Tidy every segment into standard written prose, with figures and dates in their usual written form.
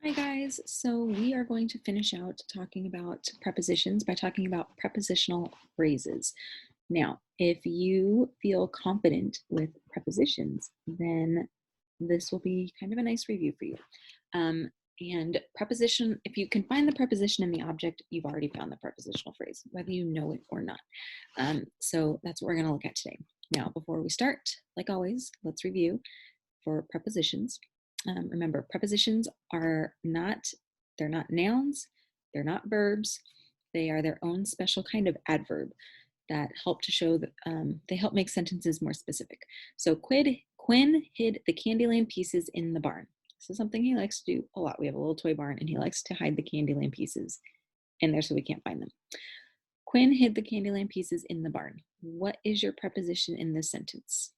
Hi guys, so we are going to finish out talking about prepositions by talking about prepositional phrases. Now, if you feel confident with prepositions, then this will be kind of a nice review for you. And preposition, if you can find the preposition in the object, you've already found the prepositional phrase, whether you know it or not. So that's what we're going to look at today. Now, before we start, like always, let's review for prepositions. Remember, prepositions are they're not nouns, they're not verbs, they are their own special kind of adverb that help to show that they help make sentences more specific. So Quinn hid the Candyland pieces in the barn. This is something he likes to do a lot. We have a little toy barn and he likes to hide the Candyland pieces in there so we can't find them. Quinn hid the Candyland pieces in the barn. What is your preposition in this sentence?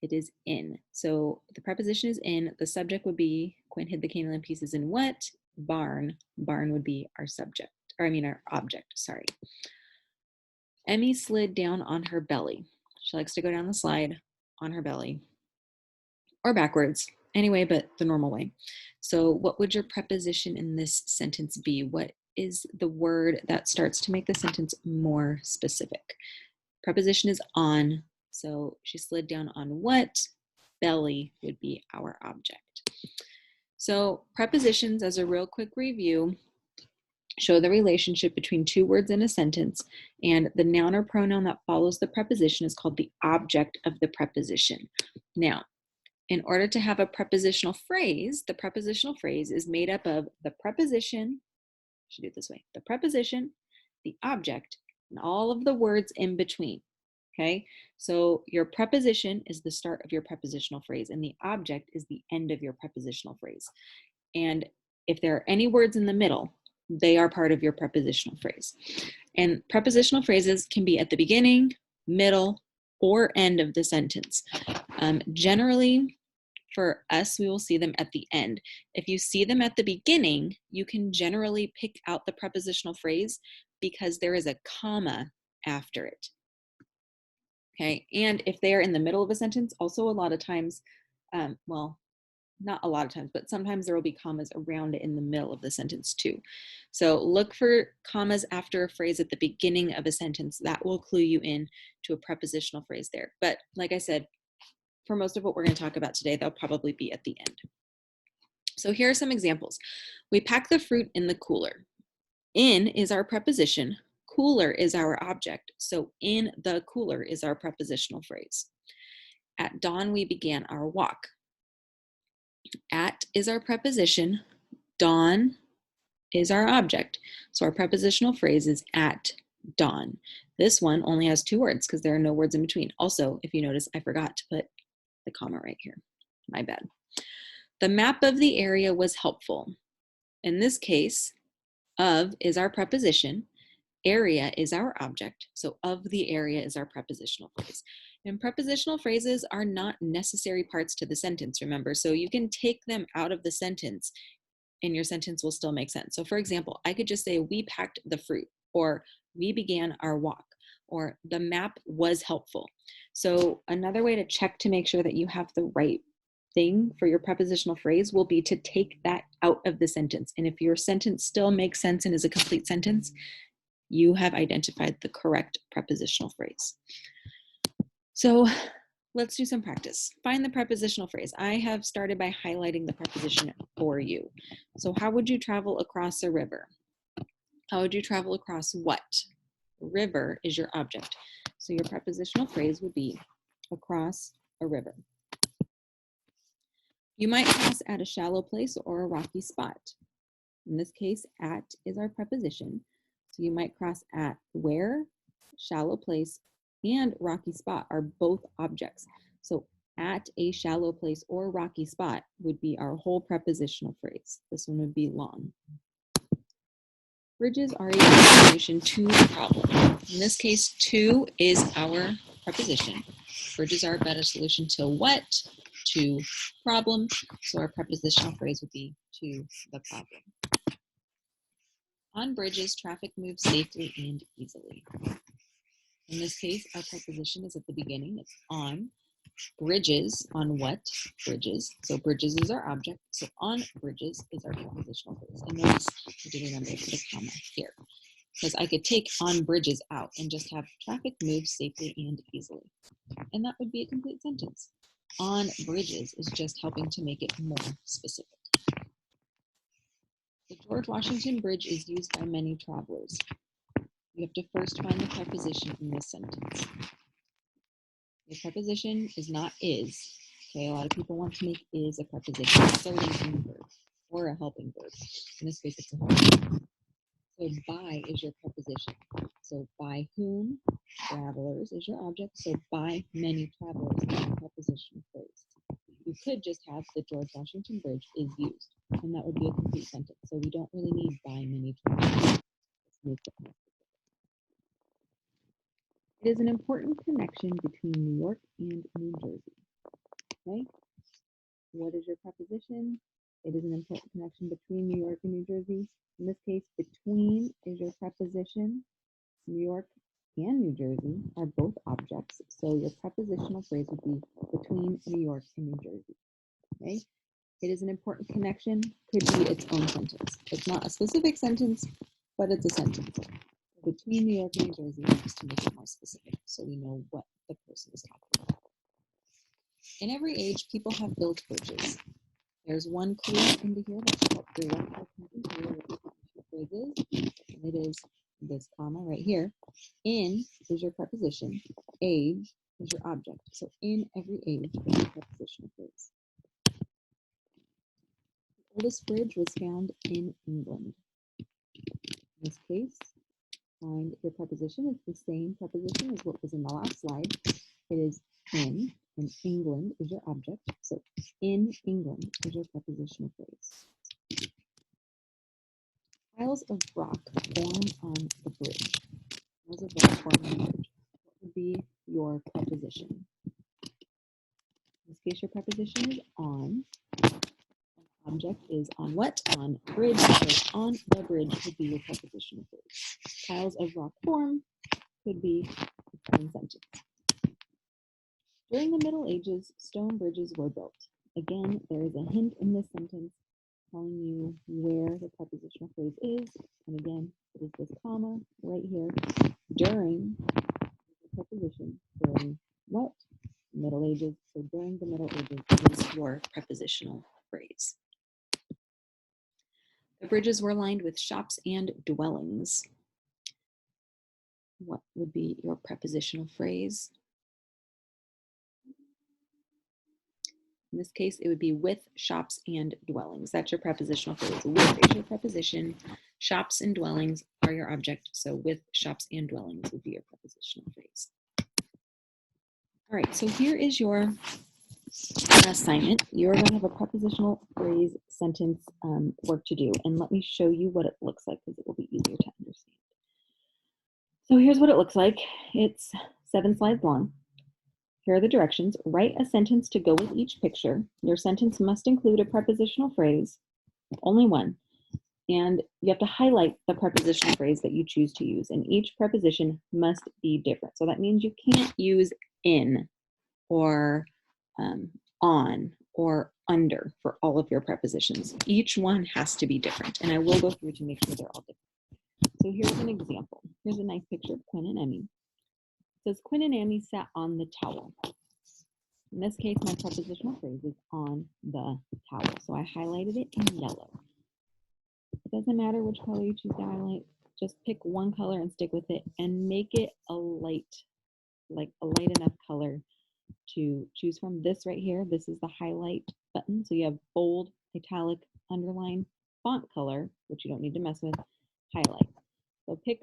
It is in. So the preposition is in. The subject would be Quinn hid the Candyland pieces in what? Barn. Barn would be our subject, or I mean our object, sorry. Emmy slid down on her belly. She likes to go down the slide on her belly or backwards. Anyway, but the normal way. So what would your preposition in this sentence be? What is the word that starts to make the sentence more specific? Preposition is on. So she slid down on what? Belly would be our object. So prepositions, as a real quick review, show the relationship between two words in a sentence, and the noun or pronoun that follows the preposition is called the object of the preposition. Now, in order to have a prepositional phrase, the prepositional phrase is made up of the preposition, I should do it this way, the preposition, the object, and all of the words in between. Okay, so your preposition is the start of your prepositional phrase, and the object is the end of your prepositional phrase. And if there are any words in the middle, they are part of your prepositional phrase. And prepositional phrases can be at the beginning, middle, or end of the sentence. Generally, for us, we will see them at the end. If you see them at the beginning, you can generally pick out the prepositional phrase because there is a comma after it. Okay, and if they are in the middle of a sentence, also a lot of times, well, not a lot of times, but sometimes there will be commas around it in the middle of the sentence too. So look for commas after a phrase at the beginning of a sentence. That will clue you in to a prepositional phrase there. But like I said, for most of what we're going to talk about today, they'll probably be at the end. So here are some examples. We pack the fruit in the cooler. In is our preposition. Cooler is our object. So in the cooler is our prepositional phrase. At dawn, we began our walk. At is our preposition. Dawn is our object. So our prepositional phrase is at dawn. This one only has two words because there are no words in between. Also, if you notice, I forgot to put the comma right here. My bad. The map of the area was helpful. In this case, of is our preposition. Area is our object. So of the area is our prepositional phrase. And prepositional phrases are not necessary parts to the sentence, remember. So you can take them out of the sentence and your sentence will still make sense. So for example, I could just say we packed the fruit, or we began our walk, or the map was helpful. So another way to check to make sure that you have the right thing for your prepositional phrase will be to take that out of the sentence. And if your sentence still makes sense and is a complete sentence, you have identified the correct prepositional phrase. So let's do some practice. Find the prepositional phrase. I have started by highlighting the preposition for you. So how would you travel across a river? How would you travel across what? River is your object. So your prepositional phrase would be across a river. You might cross at a shallow place or a rocky spot. In this case, at is our preposition. So you might cross at where, shallow place, and rocky spot are both objects. So at a shallow place or rocky spot would be our whole prepositional phrase. This one would be long. Bridges are a solution to the problem. In this case, to is our preposition. Bridges are a better solution to what? To problem. So our prepositional phrase would be to the problem. On bridges, traffic moves safely and easily. In this case, our preposition is at the beginning, it's on. Bridges, on what? Bridges. So bridges is our object. So on bridges is our prepositional phrase. And notice I did remember to put a comma here, because I could take on bridges out and just have traffic move safely and easily. And that would be a complete sentence. On bridges is just helping to make it more specific. The George Washington Bridge is used by many travelers. You have to first find the preposition in this sentence. The preposition is not is. Okay, a lot of people want to make is a preposition. It's a linking verb or a helping verb. In this case, it's a helping verb. So by is your preposition. So by whom travelers is your object. So by many travelers is your prepositional phrase. You could just have the George Washington Bridge is used, and that would be a complete sentence. So we don't really need by many travelers. Let's make it more. It is an important connection between New York and New Jersey. Okay? What is your preposition? It is an important connection between New York and New Jersey. In this case, between is your preposition. New York and New Jersey are both objects, so your prepositional phrase would be between New York and New Jersey. Okay? It is an important connection, could be its own sentence. It's not a specific sentence, but it's a sentence. Between New York and New Jersey, just to make it more specific, so we know what the person is talking about. In every age, people have built bridges. There's one clue into here that's called direct phrases, and it is this comma right here. In is your preposition, age is your object. So in every age is your prepositional phrase. The oldest bridge was found in England. In this case, find your preposition. It's the same preposition as what was in the last slide. It is in, and England is your object. So in England is your prepositional phrase. Piles of rock form on the bridge. Piles of rock form on the bridge. What would be your preposition? In this case, your preposition is on. Object is on what? On bridge. So on the bridge would be your prepositional phrase. Piles of rock form could be its own sentence. During the Middle Ages, stone bridges were built. Again, there is a hint in this sentence telling you where the prepositional phrase is. And again, it is this comma right here. During the preposition, during what? Middle Ages. So during the Middle Ages is your prepositional phrase. The bridges were lined with shops and dwellings. What would be your prepositional phrase? In this case, it would be with shops and dwellings. That's your prepositional phrase. With is your preposition. Shops and dwellings are your object. So with shops and dwellings would be your prepositional phrase. All right, so here is your assignment. You're going to have a prepositional phrase sentence work to do. And let me show you what it looks like because it will be easier to understand. So here's what it looks like. It's 7 slides long. Here are the directions. Write a sentence to go with each picture. Your sentence must include a prepositional phrase, only one. And you have to highlight the prepositional phrase that you choose to use. And each preposition must be different. So that means you can't use in or on or under for all of your prepositions. Each one has to be different. And I will go through to make sure they're all different. So here's an example. Here's a nice picture of Quinn and Emmy. It says Quinn and Emmy sat on the towel. In this case, my prepositional phrase is on the towel. So I highlighted it in yellow. It doesn't matter which color you choose to highlight. Just pick one color and stick with it and make it a light, like a light enough color to choose from. This right here, this is the highlight button. So you have bold, italic, underline, font color, which you don't need to mess with, highlight. So pick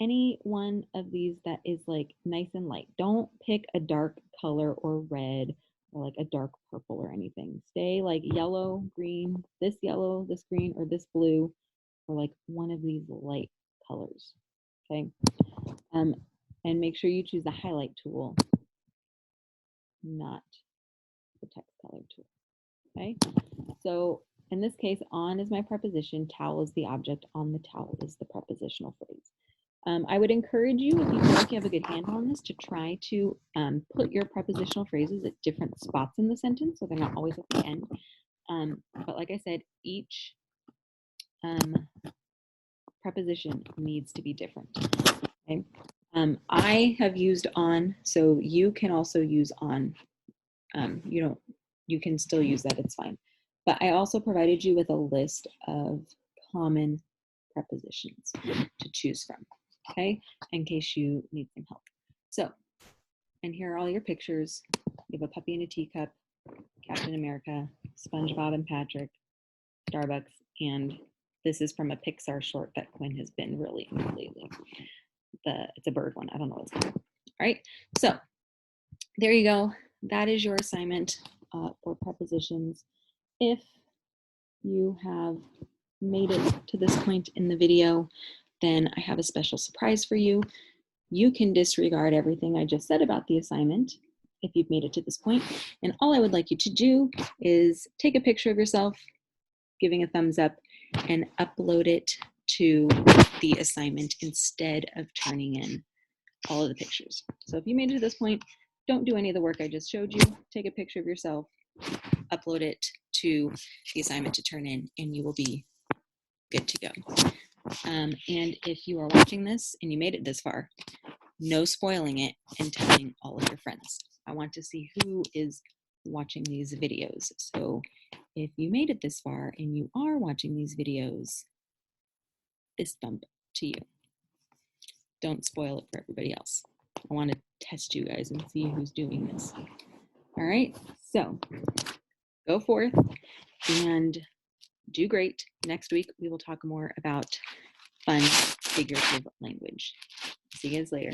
any one of these that is like nice and light. Don't pick a dark color or red or like a dark purple or anything. Stay like yellow, green, this yellow, this green, or this blue, or like one of these light colors. Okay. And make sure you choose the highlight tool, not the text color tool. Okay. So in this case, on is my preposition, towel is the object, on the towel is the prepositional phrase. I would encourage you, if you feel like you have a good handle on this, to try to put your prepositional phrases at different spots in the sentence, so they're not always at the end. But like I said, each preposition needs to be different. Okay? I have used on, so you can also use on. You can still use that, it's fine. But I also provided you with a list of common prepositions to choose from, okay, in case you need some help. So, and here are all your pictures. You have a puppy in a teacup, Captain America, SpongeBob and Patrick, Starbucks, and this is from a Pixar short that Quinn has been really into lately. It's a bird one. I don't know what it's called. All right, so there you go. That is your assignment for prepositions. If you have made it to this point in the video, then I have a special surprise for you. You can disregard everything I just said about the assignment if you've made it to this point. And all I would like you to do is take a picture of yourself, giving a thumbs up, and upload it to the assignment instead of turning in all of the pictures. So if you made it to this point, don't do any of the work I just showed you. Take a picture of yourself, upload it to the assignment to turn in, and you will be good to go. And if you are watching this and you made it this far, no spoiling it and telling all of your friends. I want to see who is watching these videos. So if you made it this far and you are watching these videos, fist bump to you. Don't spoil it for everybody else. I want to test you guys and see who's doing this. All right, so go forth and do great. Next week, we will talk more about fun figurative language. See you guys later.